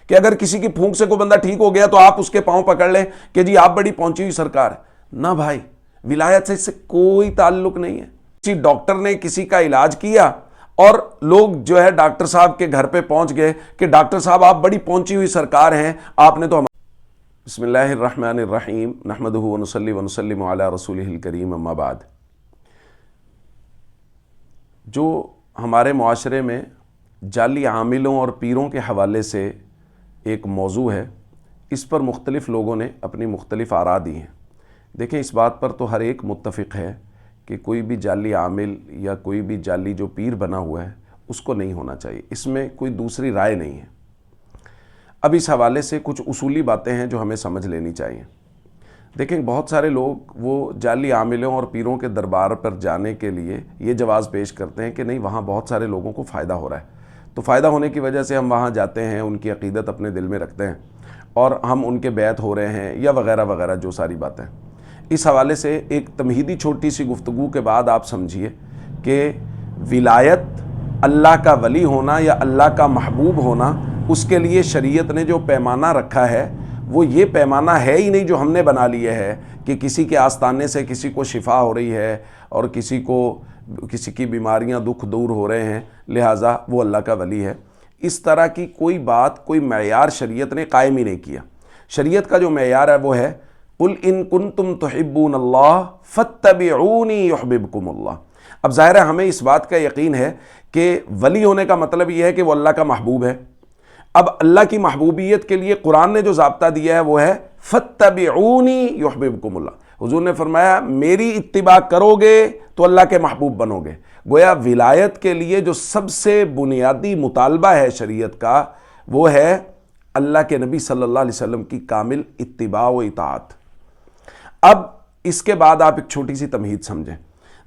کہ اگر کسی کی پھونک سے کوئی بندہ ٹھیک ہو گیا تو آپ اس کے پاؤں پکڑ لیں کہ جی آپ بڑی پہنچی ہوئی سرکار ہے. نہ بھائی، ولایت سے اس سے کوئی تعلق نہیں ہے. کسی ڈاکٹر نے کسی کا علاج کیا اور لوگ جو ہے ڈاکٹر صاحب کے گھر پہ پہنچ گئے کہ ڈاکٹر صاحب آپ بڑی پہنچی ہوئی سرکار ہیں، آپ نے تو بسم اللہ الرحمن الرحیم نحمدہ ونصلی ونسلم علی رسولہ الکریم، اما بعد. جو ہمارے معاشرے میں جعلی عاملوں اور پیروں کے حوالے سے ایک موضوع ہے، اس پر مختلف لوگوں نے اپنی مختلف آراء دی ہیں. دیکھیں، اس بات پر تو ہر ایک متفق ہے کہ کوئی بھی جعلی عامل یا کوئی بھی جعلی جو پیر بنا ہوا ہے اس کو نہیں ہونا چاہیے، اس میں کوئی دوسری رائے نہیں ہے. اب اس حوالے سے کچھ اصولی باتیں ہیں جو ہمیں سمجھ لینی چاہیے. دیکھیں، بہت سارے لوگ وہ جعلی عاملوں اور پیروں کے دربار پر جانے کے لیے یہ جواز پیش کرتے ہیں کہ نہیں، وہاں بہت سارے لوگوں کو فائدہ ہو رہا ہے، تو فائدہ ہونے کی وجہ سے ہم وہاں جاتے ہیں، ان کی عقیدت اپنے دل میں رکھتے ہیں اور ہم ان کے بیعت ہو رہے ہیں یا وغیرہ وغیرہ جو ساری باتیں. اس حوالے سے ایک تمہیدی چھوٹی سی گفتگو کے بعد آپ سمجھیے کہ ولایت، اللہ کا ولی ہونا یا اللہ کا محبوب ہونا، اس کے لیے شریعت نے جو پیمانہ رکھا ہے وہ یہ پیمانہ ہے ہی نہیں جو ہم نے بنا لیے ہے کہ کسی کے آستانے سے کسی کو شفا ہو رہی ہے اور کسی کی بیماریاں دکھ دور ہو رہے ہیں لہٰذا وہ اللہ کا ولی ہے. اس طرح کی کوئی بات، کوئی معیار شریعت نے قائم ہی نہیں کیا. شریعت کا جو معیار ہے وہ ہے قُلْ إِن كُنْتُمْ تُحِبُّونَ اللَّهَ فَاتَّبِعُونِي يُحْبِبْكُمُ اللَّهُ. اب ظاہر ہے ہمیں اس بات کا یقین ہے کہ ولی ہونے کا مطلب یہ ہے کہ وہ اللہ کا محبوب ہے. اب اللہ کی محبوبیت کے لیے قرآن نے جو ضابطہ دیا ہے وہ ہے فَاتَّبِعُونِي يُحْبِبْكُمُ اللَّهُ. حضور نے فرمایا میری اتباع کرو گے تو اللہ کے محبوب بنو گے. گویا ولایت کے لیے جو سب سے بنیادی مطالبہ ہے شریعت کا وہ ہے اللہ کے نبی صلی اللہ علیہ وسلم کی کامل اتباع و اطاعت. اب اس کے بعد آپ ایک چھوٹی سی تمہید سمجھیں.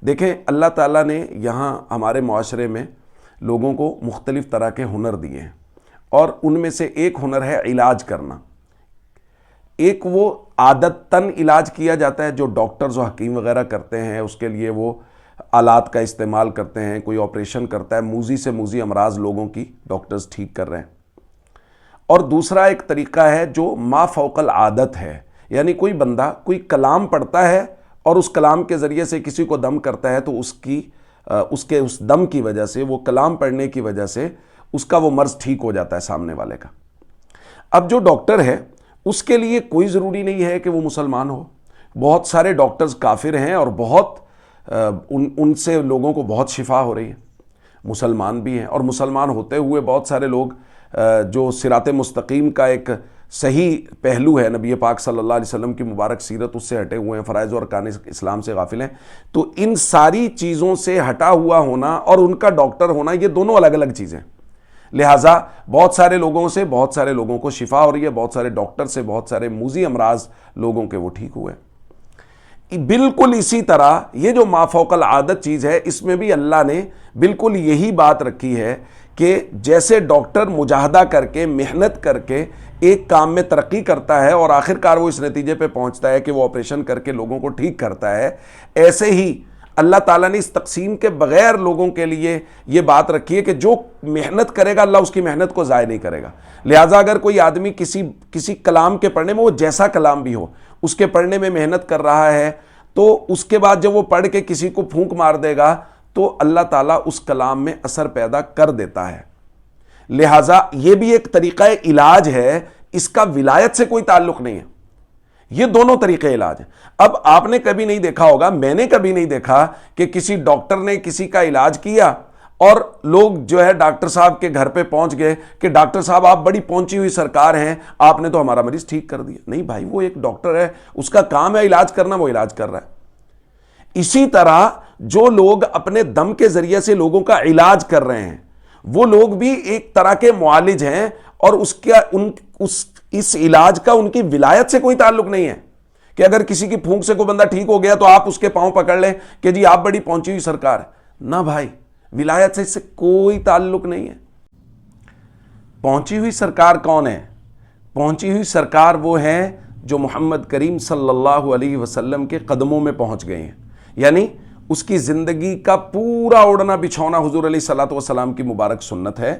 دیکھیں، اللہ تعالیٰ نے یہاں ہمارے معاشرے میں لوگوں کو مختلف طرح کے ہنر دیے ہیں اور ان میں سے ایک ہنر ہے علاج کرنا. ایک وہ عادتاً علاج کیا جاتا ہے جو ڈاکٹرز و حکیم وغیرہ کرتے ہیں، اس کے لیے وہ آلات کا استعمال کرتے ہیں، کوئی آپریشن کرتا ہے، موذی سے موذی امراض لوگوں کی ڈاکٹرز ٹھیک کر رہے ہیں. اور دوسرا ایک طریقہ ہے جو ما فوق العادت ہے، یعنی کوئی بندہ کوئی کلام پڑھتا ہے اور اس کلام کے ذریعے سے کسی کو دم کرتا ہے تو اس دم کی وجہ سے، وہ کلام پڑھنے کی وجہ سے اس کا وہ مرض ٹھیک ہو جاتا ہے سامنے والے کا. اب جو ڈاکٹر ہے اس کے لیے کوئی ضروری نہیں ہے کہ وہ مسلمان ہو. بہت سارے ڈاکٹرز کافر ہیں اور ان سے لوگوں کو بہت شفا ہو رہی ہے. مسلمان بھی ہیں اور مسلمان ہوتے ہوئے بہت سارے لوگ جو صراط مستقیم کا ایک صحیح پہلو ہے، نبی پاک صلی اللہ علیہ وسلم کی مبارک سیرت، اس سے ہٹے ہوئے ہیں، فرائض و ارکان اسلام سے غافل ہیں. تو ان ساری چیزوں سے ہٹا ہوا ہونا اور ان کا ڈاکٹر ہونا یہ دونوں الگ الگ چیزیں. لہٰذا بہت سارے لوگوں کو شفا ہو رہی ہے، بہت سارے ڈاکٹر سے بہت سارے موذی امراض لوگوں کے وہ ٹھیک ہوئے. بالکل اسی طرح یہ جو ما فوق العادت چیز ہے، اس میں بھی اللہ نے بالکل یہی بات رکھی ہے کہ جیسے ڈاکٹر مجاہدہ کر کے، محنت کر کے ایک کام میں ترقی کرتا ہے اور آخرکار وہ اس نتیجے پہ پہنچتا ہے کہ وہ آپریشن کر کے لوگوں کو ٹھیک کرتا ہے، ایسے ہی اللہ تعالیٰ نے اس تقسیم کے بغیر لوگوں کے لیے یہ بات رکھی ہے کہ جو محنت کرے گا اللہ اس کی محنت کو ضائع نہیں کرے گا. لہٰذا اگر کوئی آدمی کسی کلام کے پڑھنے میں، وہ جیسا کلام بھی ہو، اس کے پڑھنے میں محنت کر رہا ہے تو اس کے بعد جب وہ پڑھ کے کسی کو پھونک مار دے گا تو اللہ تعالیٰ اس کلام میں اثر پیدا کر دیتا ہے. لہٰذا یہ بھی ایک طریقہ علاج ہے، اس کا ولایت سے کوئی تعلق نہیں ہے. یہ دونوں طریقے علاج ہیں. اب آپ نے کبھی نہیں دیکھا ہوگا، میں نے کبھی نہیں دیکھا کہ کسی ڈاکٹر نے کسی کا علاج کیا اور لوگ جو ہے ڈاکٹر صاحب کے گھر پہ پہنچ گئے کہ ڈاکٹر صاحب آپ بڑی پہنچی ہوئی سرکار ہیں، آپ نے تو ہمارا مریض ٹھیک کر دیا. نہیں بھائی، وہ ایک ڈاکٹر ہے، اس کا کام ہے علاج کرنا، وہ علاج کر رہا ہے. اسی طرح جو لوگ اپنے دم کے ذریعے سے لوگوں کا علاج کر رہے ہیں وہ لوگ بھی ایک طرح کے معالج ہیں اور اس علاج کا ان کی ولایت سے کوئی تعلق نہیں ہے کہ اگر کسی کی پھونک سے کوئی بندہ ٹھیک ہو گیا تو آپ اس کے پاؤں پکڑ لیں کہ جی آپ بڑی پہنچی ہوئی سرکار ہے. نہ بھائی، ولایت سے اس سے کوئی تعلق نہیں ہے. پہنچی ہوئی سرکار کون ہے؟ پہنچی ہوئی سرکار وہ ہیں جو محمد کریم صلی اللہ علیہ وسلم کے قدموں میں پہنچ گئے ہیں، یعنی اس کی زندگی کا پورا اوڑھنا بچھونا حضور علیہ الصلوۃ والسلام کی مبارک سنت ہے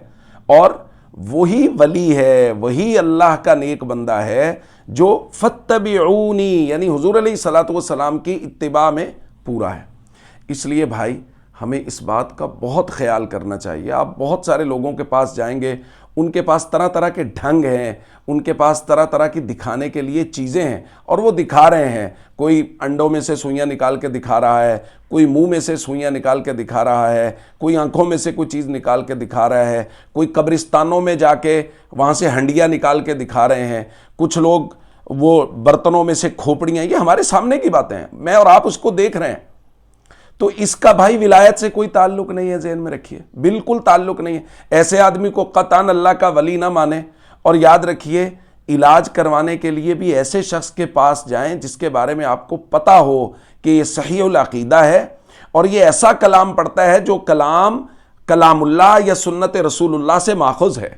اور وہی ولی ہے، وہی اللہ کا نیک بندہ ہے جو فاتبعونی یعنی حضور علیہ الصلوۃ والسلام کی اتباع میں پورا ہے۔ اس لیے بھائی ہمیں اس بات کا بہت خیال کرنا چاہیے۔ آپ بہت سارے لوگوں کے پاس جائیں گے، ان کے پاس طرح طرح کے ڈھنگ ہیں، ان کے پاس طرح طرح کی دکھانے کے لیے چیزیں ہیں، اور وہ دکھا رہے ہیں۔ کوئی انڈوں میں سے سوئیاں نکال کے دکھا رہا ہے، کوئی منہ میں سے سوئیاں نکال کے دکھا رہا ہے، کوئی آنکھوں میں سے کوئی چیز نکال کے دکھا رہا ہے، کوئی قبرستانوں میں جا کے وہاں سے ہنڈیاں نکال کے دکھا رہے ہیں، کچھ لوگ وہ برتنوں میں سے کھوپڑیاں، یہ ہمارے سامنے کی باتیں ہیں، میں اور آپ اس کو دیکھ رہے ہیں۔ تو اس کا بھائی ولایت سے کوئی تعلق نہیں ہے، ذہن میں رکھیے، بالکل تعلق نہیں ہے۔ ایسے آدمی کو قطعاً اللہ کا ولی نہ مانے، اور یاد رکھیے علاج کروانے کے لیے بھی ایسے شخص کے پاس جائیں جس کے بارے میں آپ کو پتہ ہو کہ یہ صحیح العقیدہ ہے اور یہ ایسا کلام پڑھتا ہے جو کلام اللہ یا سنت رسول اللہ سے ماخوذ ہے۔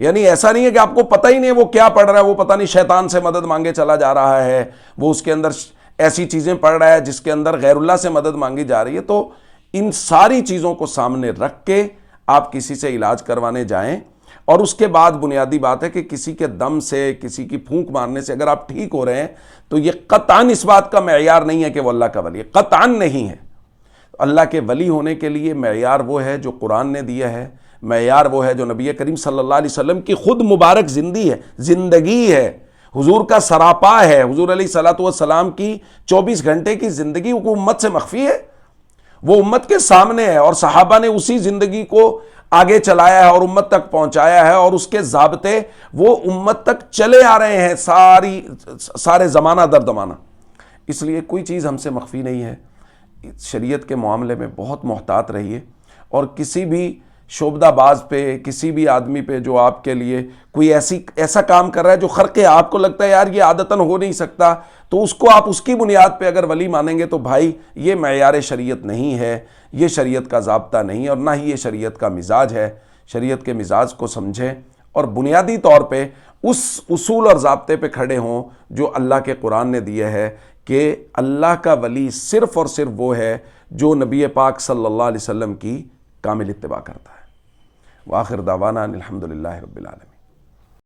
یعنی ایسا نہیں ہے کہ آپ کو پتہ ہی نہیں وہ کیا پڑھ رہا ہے، وہ پتہ نہیں شیطان سے مدد مانگے چلا جا رہا ہے، وہ اس کے اندر ایسی چیزیں پڑھ رہا ہے جس کے اندر غیر اللہ سے مدد مانگی جا رہی ہے۔ تو ان ساری چیزوں کو سامنے رکھ کے آپ کسی سے علاج کروانے جائیں، اور اس کے بعد بنیادی بات ہے کہ کسی کے دم سے، کسی کی پھونک مارنے سے اگر آپ ٹھیک ہو رہے ہیں تو یہ قطعاً اس بات کا معیار نہیں ہے کہ وہ اللہ کا ولی ہے، قطعاً نہیں ہے۔ اللہ کے ولی ہونے کے لیے معیار وہ ہے جو قرآن نے دیا ہے، معیار وہ ہے جو نبی کریم صلی اللہ علیہ وسلم کی خود مبارک زندگی ہے، حضور کا سراپا ہے، حضور علیہ الصلوۃ والسلام کی 24 گھنٹے کی زندگی وہ امت سے مخفی ہے، وہ امت کے سامنے ہے، اور صحابہ نے اسی زندگی کو آگے چلایا ہے اور امت تک پہنچایا ہے، اور اس کے ضابطے وہ امت تک چلے آ رہے ہیں سارے زمانہ در زمانہ۔ اس لیے کوئی چیز ہم سے مخفی نہیں ہے۔ شریعت کے معاملے میں بہت محتاط رہیے، اور کسی بھی شعبدہ باز پہ، کسی بھی آدمی پہ جو آپ کے لیے کوئی ایسا کام کر رہا ہے جو خرق آپ کو لگتا ہے یار یہ عادتاً ہو نہیں سکتا، تو اس کو آپ اس کی بنیاد پہ اگر ولی مانیں گے تو بھائی یہ معیار شریعت نہیں ہے، یہ شریعت کا ضابطہ نہیں ہے، اور نہ ہی یہ شریعت کا مزاج ہے۔ شریعت کے مزاج کو سمجھیں اور بنیادی طور پہ اس اصول اور ضابطے پہ کھڑے ہوں جو اللہ کے قرآن نے دیے ہے کہ اللہ کا ولی صرف اور صرف وہ ہے جو نبی پاک صلی اللہ علیہ وسلم کی کامل اتباع کرتا ہے۔ وآخر دعوانا الحمدللہ رب العالمین۔